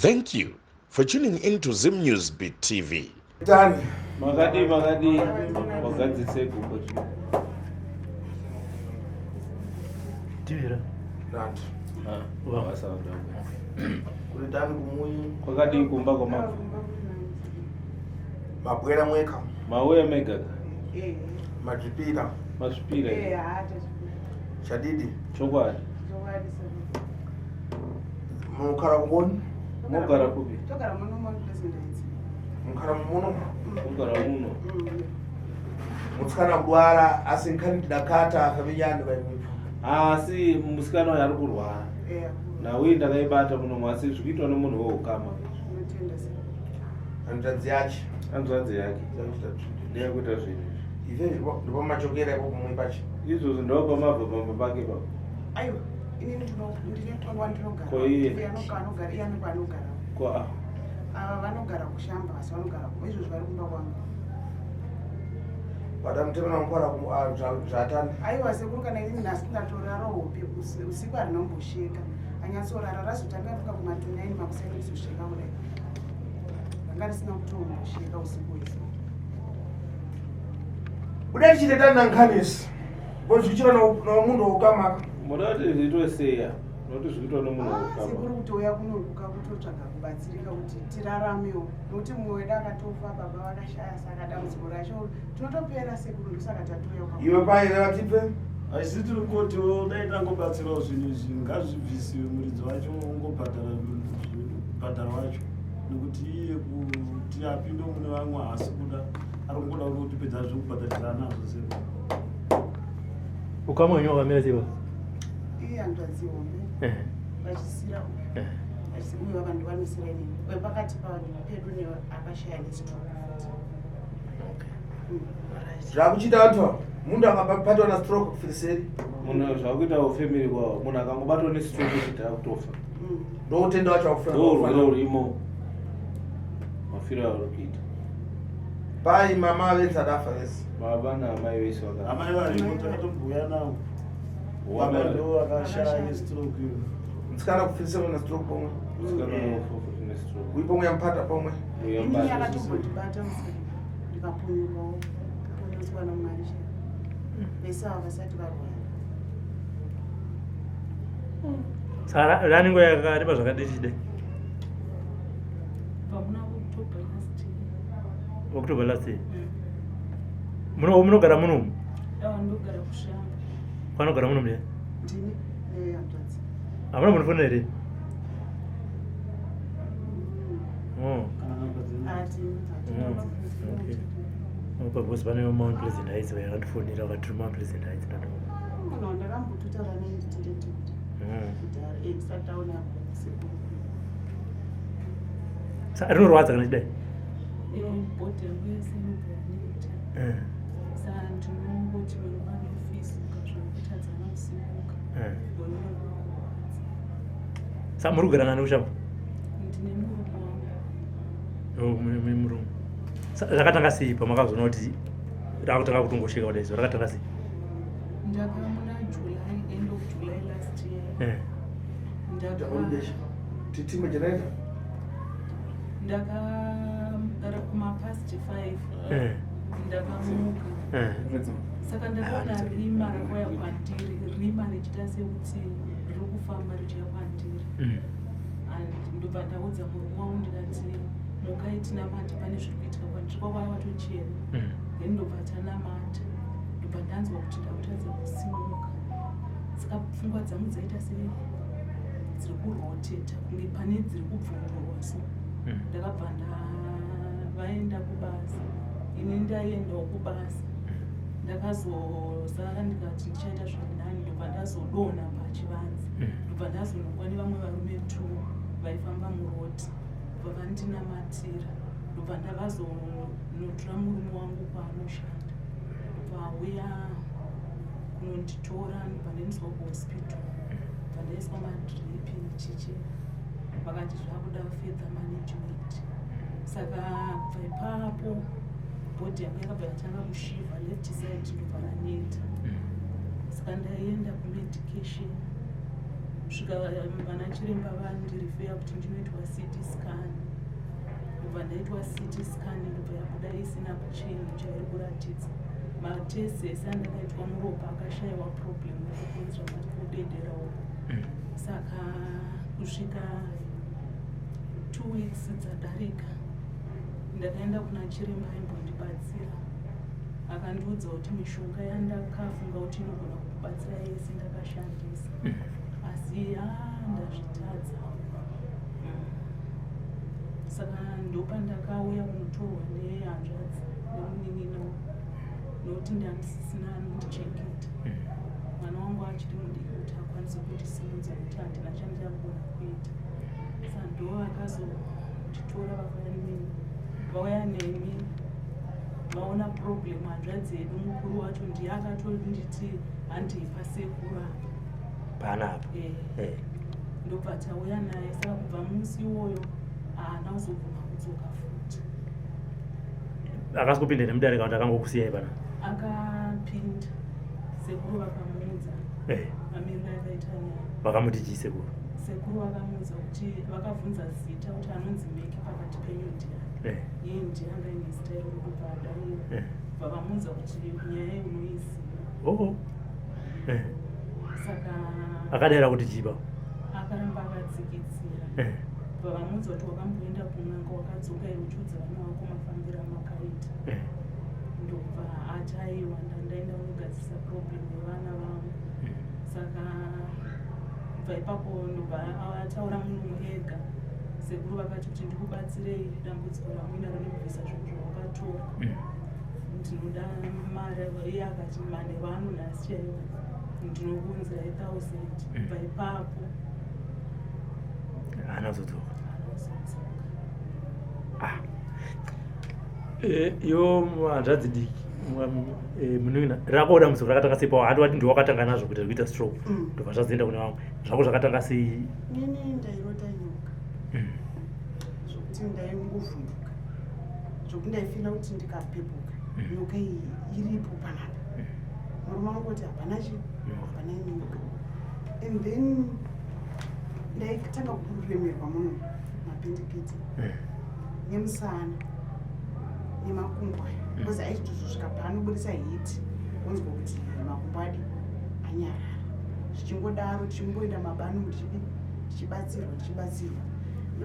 Thank you for tuning in to Zim News Beat TV. Magadi wagadzise gubo Tira. Kulitani kumuyi kwakadi kumba kwa mafu mabwera mweka mauya megaga mazvipira masvipira chadidi chokwadi munogara kungoni mogara kupi mugara muno mogara muno mutsikana kudwara asi nkhani tidakata akavinyani vaimwipo asi musikana uyu ari kurwara nauyi ndakaibata muno mwasi zvikuitwa nemunhu woukama hanzvadzi yache hanzvadzi yake ndeyakuita zvinhu izvi ndipo machokera ipo kumwe pacho izvozvo ndopa mabva pamba pake papo aiwa inini ndinotongwa ndinogara Ko iye? anogara iye anenge anogara kwa ava vanogara kushamba asi vanogara izvozvo vari kumba kwangu vadamutemena mukora zvatani aiwa sekuru kana inini nhasi ndatorara hope usiku harinombosheka anyatsorara razotanga fuka kuma29 makuseni rizosheka kudai ranga risina kutombosheka usiku wese budai chitetani nankhanisi bozvichira nomunhu wokamaka muda kuti zviitwe seya nokuti zvikuitwa nemunhu woukama sekuru kutouya kunoruka kutotsvaga kubatsirika kuti tiraramewo nokuti mumwe wedu akatofa baba vakashaya saka dambudziko racho tinotopera sekuru ndosaka tatouya iwe paine vatipe Haisi tiri kuti dai tangobatsirawo zvinhu izvi ngazvibvisiwe muridzi wacho bhadharo wacho nekuti iye kuti apinde mune vamwe haasi kuda ari kungoda kuti pedza zvekubhadharisana nazvo seko ukama wenyewe wakamira seiwa iye hanzvadzi hombe vachisira uye vanhu vanosira inini uye pakati pavanhu pedu neakashaya nestroke zvakuchita vantu munhu akapatwa nastroke kufiriseri munhu zvakuitawo family kwavo munhu akangobatwa nestroke kuti akutofa ndoutenda wacho ndourwere urimo mafiro auri kuita pai mama vese adafa vese baba naamai vese amai varipo takatomboya navo baba ndo akashaya nestroke mutsikana kufiriseri nastroke pomwe nestroke uipomwe yamupata pomwe inini yakatombondibata musiri ndikapunyukawo kupunyutswa namwari chero vese ava vasati varwara saka ranenge yakareba zvakadii chidai pamuna October last year. October last year munogara munomu Ndogara kushamba. vanogara munomu ya ndini nehanzvadzi hamuna munofona here pabhosi pane Mount Pleasant Heights vayakandifonera vakatiri Mount Pleasant Heights munhu ndakambototaura nainditendeti kuti ekisatauna sekuru rinorwadza kana chidai Bhodhi yangu yese inogara neita. Saka ndinongoti vana ofisi ukazvakutadzana kusimuka. saka muri kugara nani kushamba Ndine murume wangu. murume rakatanga sei pamakazoona kuti rakutanga kutongosheka kudai zo rakatanga sei Ndakamuna July, end of July last year. titime jenaita Ndakagara kumapast 5 ndakamuka saka ndakaona rima rakauya kwandiri rima richita sekuti riri kufamba richiya kwandiri ndobva ndaudza murume wangu ndikati mukai tinamata pane zviri kuitika kwandiri kwakwaya watochena then ndobva tanamata ndobva ndanzwa kuti ndakutadza kusimuka saka pfungwa dzangu dzaita dziri kuroteta kunge pane dziri kubvumburwa so ndakabva vaenda kubasa ini ndaendawo kubasa ndakazosara ndikati ndichaita zvirinani ndobva ndazodonha pachivanze ndobva ndazonongwa nevamwe varume 2 vaifamba muroti ndobva vandinamatira ndobva ndakazonotora murume wangu kwaanoshanda ndobva auya kunonditora ndobva ndaendeswa kuhospital ndobva ndaiswa madripi chiche vakati zvakuda further management saka kubva ipapo bhodhi yangu yakabva yatanga kushivha left side ndobva raneta saka ndaenda kumedication kusvika vana chiremba vandirifeya kuti ndinoitwa CT scan. Ndobva ndaitwa CT scan ndobva yabuda isina kuchinja chairi kuratidza. Matesi ese andakaitwa muropa akashayiwa problem yekukonzera kudedera uko. Saka kusvika 2 weeks dzadarika ndakaenda kuna chiremba aimbondibatsira. Akandiudza kuti mishonga yandakafunga kuti inogona kubatsira yese ndakashandisa. Asi ndazvitadza. Saka ndopandakauya kunotorwa nehanzvadzi nemunin'ino nokuti ndandisisina anondichengeta. Mwana wangu achiri mudiki kuti akwanise kundisimudza kuti handina chandingagona kuita. Saka ndovakazotitora vakauya neni. Vauya nemi vaona problem hanzvadzi yedu mukuru wacho ndiye akatonditi handipa sekuru apa. Panapa. Ndobva tauya naye. Saka kubva musi iwoyo haana kuzogona kudzoka futi. Akasi kupinda nemudarika kuti akangokusiyai pana? Akapinda. Sekuru vakamuudza mamiriro akaita naye. Vakamuti chii sekuru? Sekuru vakamuudza kuti vakabvunza zita kuti anonzi Meki pakati penyu ndiani. Iye ndiye anga ine zita iro kubva adaira. Vakamuudza kuti nyaya unoiziva. Saka akadaira kuti chiba? Akaramba akadzikitsira. Vakamuudza kuti wakamboenda kun'anga wakadzoka iri uchiudza vana vako mafambiro amakaita. Ndobva ati aiwa ndaenda kunogadzisa problem yevana vangu. Saka kubva ipapo ndobva ataura munhu ega. Sekuru vakati kuti ndikubatsirei dambudziko ramwina rinobvisa zvinhu zvawakatora. Ndinoda mari. Iye akati mane vaanonhasi chaivo ndinokuunzirai 1000. Kubva ipapo haana kuzodzoka. Yo hanzvadzi diki munina rakaoda musoro rakatanga sei pawo? Hati ndiwakatanga nazvo kuita kuita stroke ndobva zvazoenda kune vamwe. Zvako zvakatanga sei? Nini ndairota nyoka zvokuti ndaingovhunduka zvokuti ndaifila kuti ndikapepuka nyoka iyi iripo panapa. Murume wangu kuti hapana hapana nyoka. And then ndaitanga kuremerwa muno mapendekete nemusana nemakumbo aya because aitozosvika paanobudisa hiti kunzwa kuti makumbo adi anyarara. Zvichingodaro tichimboenda mabanu tichibatsirwa.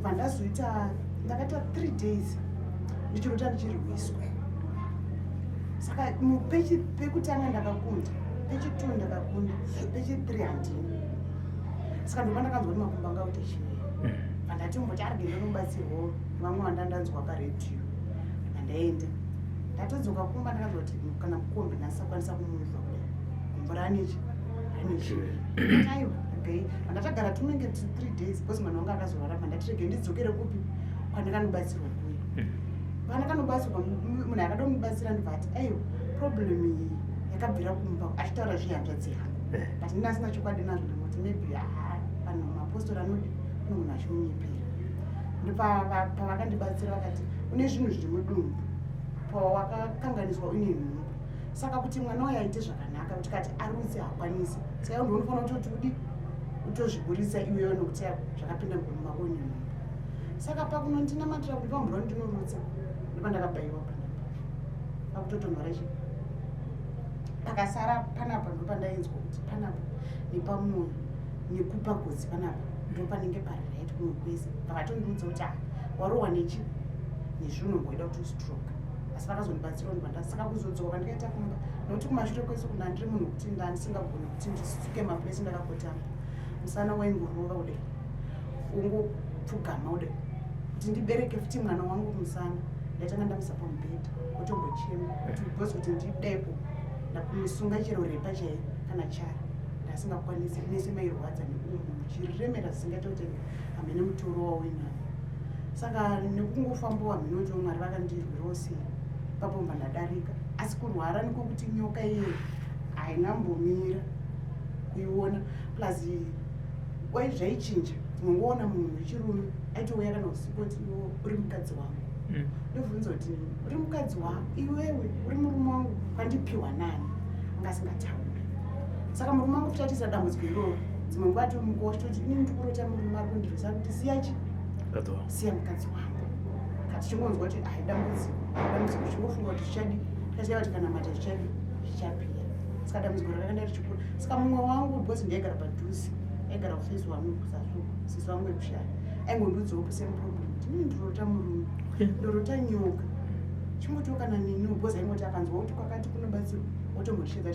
Pandazoita ndakaita 3 days ndichirota ndichirwiswa. Saka pekutanga ndakakunda, pechi2 ndakakunda, pechi3 handina. Saka ndopa ndakanzwa kuti makumbo anga kuti chimwe. Pandati mboti arigenda nobatsirwawo vamwe vandandanzwa paredhiyo. Ndaenda ndatodzoka kumba ndakanzwa kuti kana mukombe ndasakwanisa kumuzva kudai gumbo ranechi aiwa okay. Ndatagara tunenge 3 days because mwana wangu akazorara. Pandatirege ndidzokere kupi kwandakanobatsirwa kuyo. Pandakanobatsirwa munhu akada kumubatsira ndibati aiwa problem iyi yakabvira kumba achitaura zvihanzvadzi yangu but ndina asina chokwadi nazvo ndinoti maybe vanhu mapostori anodi kune munhu achimunyepera. Pavakandibatsira vakati une zvinhu zviri mudumbu pawakakanganiswa une nhumbu. Saka kuti mwana wayo aite zvakanaka kuti kati arutse hakwanisi. Saka ndonofanira kutoti udi utozviburisa iweyo nokuti zvakapinda mumako nhumbu. Saka pakunondinamatira kuti pamvura ndinorutsa ndopandakabayiwa panapa pakutotonhora chi. Pakasara panapa ndopandainzwa kuti panapa nepamwoyo nekupa gotsi panapa ndopanenge pariraiti kumwe kwese. Pakatondiudza kuti warohwa nechi nezvinhu ngoida kuti stroke. Asi vakazondibatsirawo ndipanda. Saka kuzodzoka ndikaita kumba nokuti kumashure kwese kuna ndiri munhu kuti ndandisingagoni kuti ndisuke mapuresi ndakakotama. Musana waingorova kudai ungopfugama kudai kuti ndibereke futi mwana wangu kumusana. Ndaitanga ndamuisa pamubhedha otombochema because kuti ndidaipo ndakumusunga chero repa chaiyo kana chara ndasingakwanisi nese mairwadza nekunhu chiremera zisingaita kuti hamene mutoro wawinawo. Saka nekungofamba wamhino kuti Mwari vakandirwirawo sei papomba ndadarika. Asi kurwara nikokuti nyoka iye hainambomira kuiona plus wai zvaichinja. Unongoona munhu wechirume aitouya kana usiku kuti uri mukadzi wangu. Ndobvunza kuti uri mukadzi wangu iwewe uri murume wangu kwandipiwa nani anga asingatauri. Saka murume wangu futi atiza dambudziko iroro dzimwe nguva tomuka wachitoti ini ndikurota murume ari kundirwisa kuti siyachi siya mukadzi wangu kati chingonzwa kuti ai dambudziko chingofunga kuti zvichadi tasiya kuti kana mata zvichadi zvichapira saka dambudziko rakanda richikura saka mumwe wangu because ndaigara padhuze aigara kufesi wangu kusazvo sisi wangu wekushaya aingondiudzawo same problem tini ndirota murume ndorota nyoka chingotokana neni because aingoti akanzwa kuti kwakati kunobatsirwa otomboshedza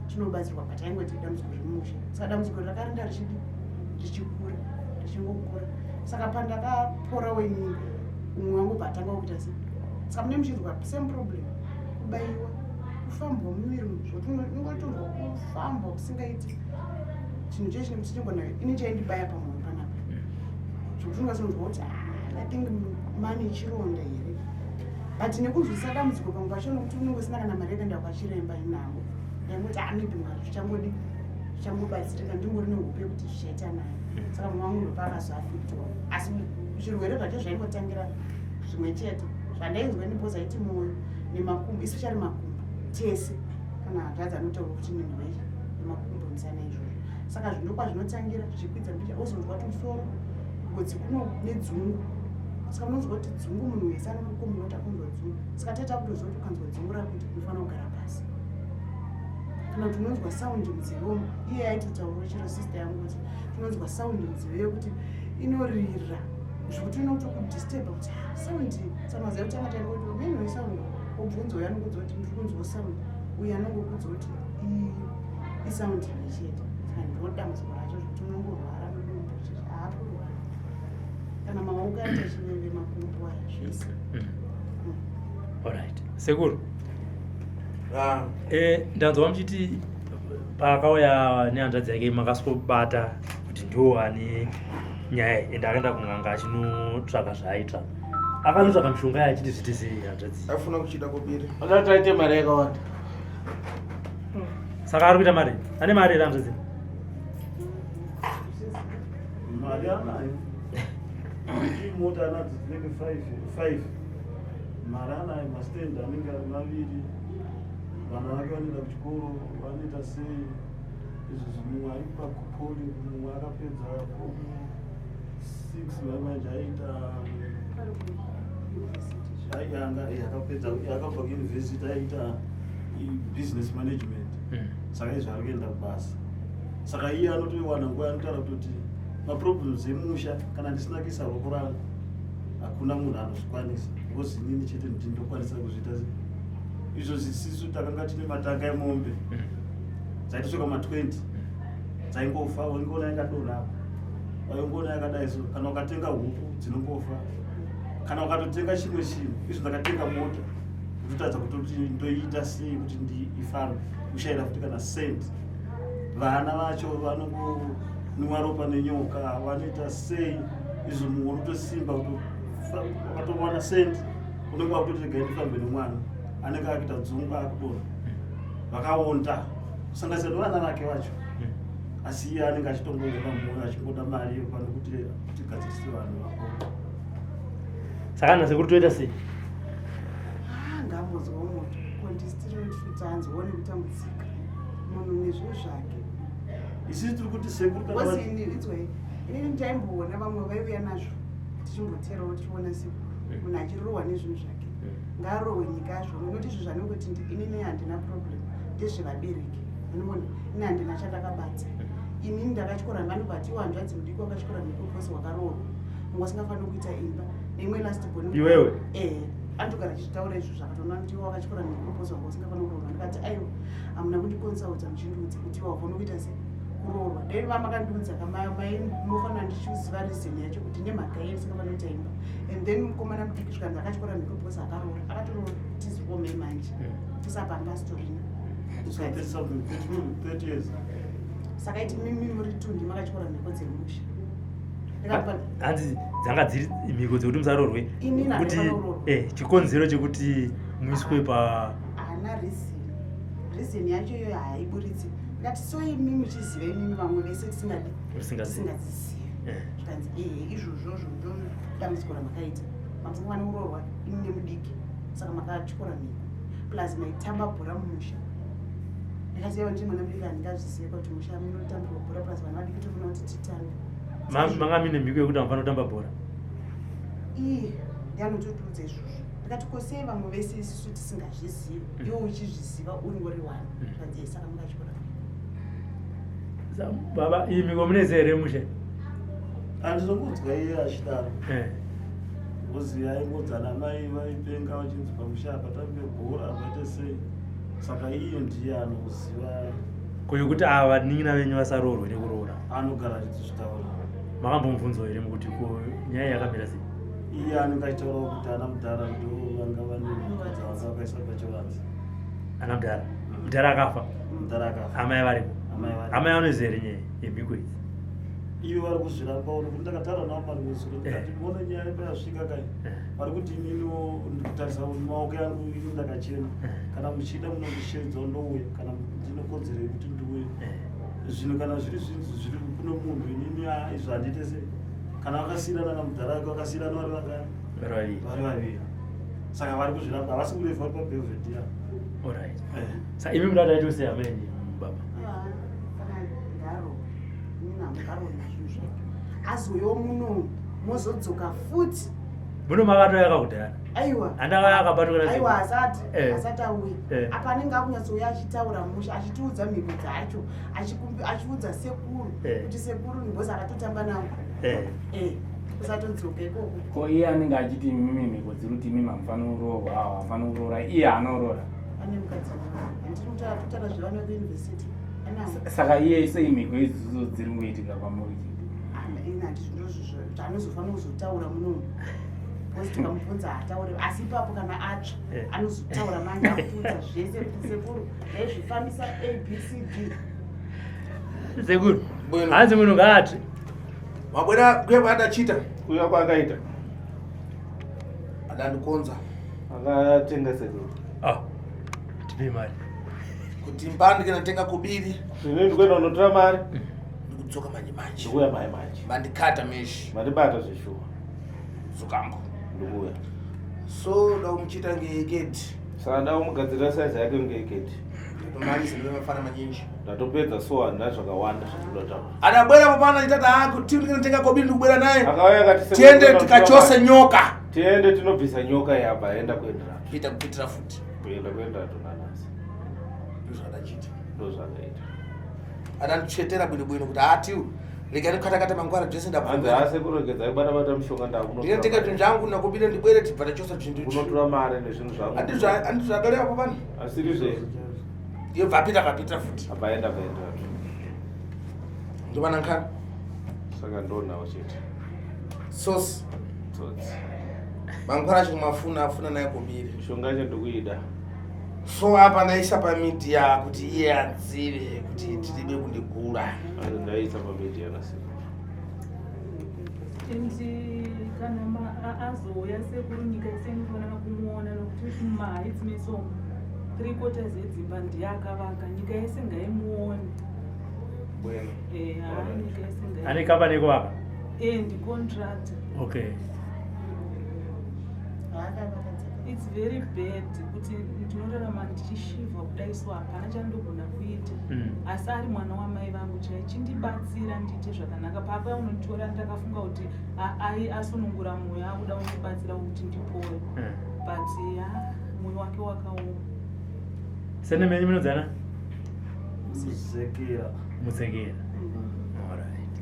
chinobatsirwa but aingoti dambudziko zvimusha saka dambudziko rakarinda richikura richingokura saka pandakapora wenyika umwe wangu bhatanga kuita se saka mune muchizwa same problem kubayiwa kufambwa mumwiri zvoti ungotorwa kufambwa kusingaiti chinhu cheshe chichigona ini chaindibaya pamwoyo panapa zvokuti ungasonzwa kuti I think mane chironda here but nekunzwisa dambudziko pamwe pacho nokuti unongosina kana mari yekuenda kwachiremba inavo ndaingoti maybe mwari zvichangobatsirika ndingori nehope yekuti zvichaita nayo saka mumwe wangu ndopa akazoafectwa asi zvirwere zvacho zvaingotangira zvimwe chete zvandainzwa ndipozaiti mwoyo nemakumbo especially makumbo tese kana hadzi anotaura kuti mindwei nemakumbo misana izvozvo saka zvinokwa zvinotangira zvichikwidza mbicha ozonzwa kuti musoro godzi kuno nedzungu saka unonzwa kuti dzungu munhu wese anomukombo unoti akunzwa dzungu saka taita kutoziva kuti ukanzwa dzungu rakuti unofanira kugara pasi kana kuti unonzwa saundi munzeve iye aitotaura chiro sister yangu kuti unonzwa saundi munzeve yekuti inorira zvekuti inotokudisturba kuti saundi samaziva kuti angataira kuti meni wesaundi obvunza uyo anokudza kuti ndiri kunzwa saundi uyo anongokudza kuti isaundi nechete saka ndodambudziko racho zvekuti unongorwara mudumbu haakurwara kana maoko aita chiveve makumbo aya zvese alright sekuru ndanzwa muchiti pakauya nehanzvadzi yake makasvobata kuti ndo ane nyaya ende akaenda kun'anga achinotsvaka zvaaitsvaka akanotsvaka mishonga yachiti zviti sei hanzvadzi afuna kuchida kubiri akati aite mari yakawanda saka ari kuita mari ane mari here hanzvadzi mari anayo imota anadzo dzinenge 5 mari anayo mastendi anenge ari maviri vana vake vanoenda kuchikoro vanoita sei izvo zvimwe ari pakupoli mumwe akapedza 6 manje akapedza akabva kuuniversity aita business management saka izvo ari kuenda kubasa saka iye anotoiwana nguva anotaura kutoti maproblems emusha kana ndisina kuisa roko rangu hakuna munhu anozvikwanisa because inini chete kuti ndokwanisa kuzviita izvo zisisu takanga tine matanga emombe dzaitosvika ma20 dzaingofa waingoona yakadonha waingoona yakadai so kana ukatenga huku dzinongofa kana ukatotenga chimwe chinhu izvo ndakatenga mota kutotadza kutoti ndoiita sei kuti ifambe ushayira futi kana cent vana vacho vanongonwa ropa nenyoka vanoita sei izvo mumwe unotosimba ukatowana cent unenge wakutotega ndifambe nemwana anenge akuita dzungu akudonha vakaonda kusanganisira nevana vake vacho asi iye anenge achitongoonga mwoyo achingoda mari yopano kuti tigadzirise vanhu vakoro saka nasekuri toita sei ngambozwawo moto kondisitirotanzwawo nekutambudzika munhu nezvinhu zvake isisi tiri kuti sekuri inini ndaimboona vamwe vaiuya nazvo tichimboterawo tichiona siku munhu achirohwa nezvinhu zvake ngarohwe nyika yazvo nekuti izvo zvanongoti inini handina problem ndezvevabereki anobona ini handina chandakabata inini ndakatyora vanobati hanzvadzi mudiki wakatyora nekoposi wakarohwa mungu asingafaniri kuita imba neimwe last born iwewe andogara achitaura izvo zvakatoona kuti wakatyora nekoposi wanga usingafaniri kurohwa ndikati aiwa hamuna kundikonsulta muchindudzi kuti wafana kuita se kurohwa deni vamakandiudza mofanira ndichiziva reason yacho kuti nemhaka yei isingafaniri kuita imba and then mukomana mudiki zvikanzi akatyora nekoposi akarohwa akatorohwa tiziomei manje tisapanga storina 30 years saka iti mimi muri 2 makatyora mhiko dzemusha hanzi dzanga dziri mhiko dzekuti musarorwe kuti chikonzero chekuti muiswe pa hana reason yacho iyoyo haiburitsi ngati soi mimi muchiziva imimi vamwe vese tisingadzizivi zvikanzi izvozvozvo ndo dambudziko ramakaita mamusingafane kuroorwa ini nemudiki saka makatyora mhiko plus maitamba bhora mumusha ndikasiya kuti mwana mudiki handingazviziva kuti musha munotambirwa bhora plus vana vadiki tofuna kuti titambe manga mine mhiko yekuti amufana kutamba bhora iye ndianototudza izvozvo ndikati kosei vamwe vese isusu tisingazvizivi iwo uchizviziva uri ngori wani zvanzei saka mungachikora baba iyi mhiko mune zere mushe handinokudzwa iye achidaro kuzi aingodzana mai vaipenga vachinzi pamusha patambe bhora vaite sei saka iye ndiye anoziva kuti ava nin'ina venyu vasaroorwe nekuroora anogara achitizvitaura makambomubvunzo here mukuti nyaya yakamira sei iye anenge achitaurawo kuti ana mudhara ndo vanga vane mukadzi vanga vakaisa pachivanzi ana mudhara mudhara akafa mudhara akafa amai varipo amai vanozere nyaya yemhiko idzi ivo vari kuzviramba uno kuti ndakataura navo marimwezuro ndikati mona nyaya yasvika kai vari kuti inino ndikutarisa maoko yangu ini ndakachena kana muchida munondisheedzawo ndouya kana ndinokodzerei kuti ndiuye zvino kana zviri zvinhu zviri kuno munhu inini izvo handite sei kana vakasiyirana namudhara wake vakasiyirana vari vaviri saka vari kuzviramba havasi kurefa vari pabhelvet ya alright sa imi mudada yacho sei amenyi baba azoyo muno mozodzoka futi muno makatoyaka kudhara aiwa handakaya akabatukana aiwa asati auya apa anenge akunyatsoya achitaura musha achitiudza mhiko dzacho achiudza sekuru kuti sekuru ndibhozi akatotamba nawo usatodzoka ikoko ko iye anenge achiti mimi mhiko dziri kuti imi mamufana uroorwa hafana kuroora iye anooroora ane mukadzi ndinotara zvevana veyunivhesiti saka iye sei mhiko idzodzo dziri kuitika kwamuri anozofanira kuzotaura munomu bhozi tikamubvunza hataure asi ipapo kana atsva anozotaura manje akutiudza zvese kuti sekuru daizvifambisa abcd sekuru hanzi munhu ngaati wabwera kweva adachita kuya kwaakaita adandikonza akatenga sekuru tipe mari kuti mbandi ndinatenga kubiri zvine ndikuenda unotora mari ndikudzoka manje ndikuya mai manje mandikata meshi mandibata zveshuwa zukangu ndikuya so daumuchita ngegedhi saka ndaumugadzirira saizi yake ngegedhi mari zinovafana manyinji ndatopedza so handina zvakawanda zvatoda adabwera popana chitata kuti ndinotenga kubiri ndikubwera naye akauya akati tiende tikachose nyoka tiende tinobvisa nyoka yabva aenda kuendera kuita kupitira futi kuenda kuendera tonanasi ndozvadachita ndozvakaita adandichvetera bwinobwino kuti atiwo regai kukatakata mangwara dzese hanzi ase kuregedza ibata mushonga ndinotenga zvinhu zvangu nakubire ndibwere tibva tachosa zvinhu unotora mari nezvinhu zvangu andizvakareva popana asiri zve iyo vapitira futi abaenda kaendera ndovana nkana saka ndonawo chete sosi tsotsi mangwara chimwe afuna naye kubiri mishonga yacho ndikuida so apa naisa pamidiya kuti iye adzive kuti tiribe kundigura asi ndaisa pamidiya nasiku indi kana azoya sekuru nyika isendifanana kumuona nokuti mahaids mesongo 3/4 edzimba ndiye akavaka nyika yese ngaimuoni bueno nyika yese ane kamba nekuvaka ndicontract okay it's very bad kuti ndinorarama ndichishivha kudaiswa hapana chandogona kuita asi ari mwana wamai vangu chaichindibetsira ndiite zvakanaka papa unotora ndakafunga kuti asunungura mwoyo akuda undibatsira kuti ndipore but mwoyo wake wakaoma sene menyu munodzana muzekera alright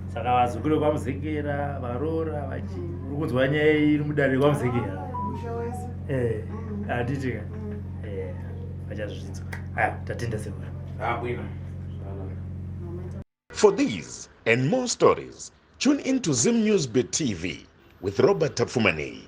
saka vazukuru kwamuzekera varoora uri kunzwa nyaya iri mudare kwamuzekera hatitika vachazvidzwa aya tatenda sekura bwino For these and more stories, tune in to Zim News Bit TV with Robert Tafumani.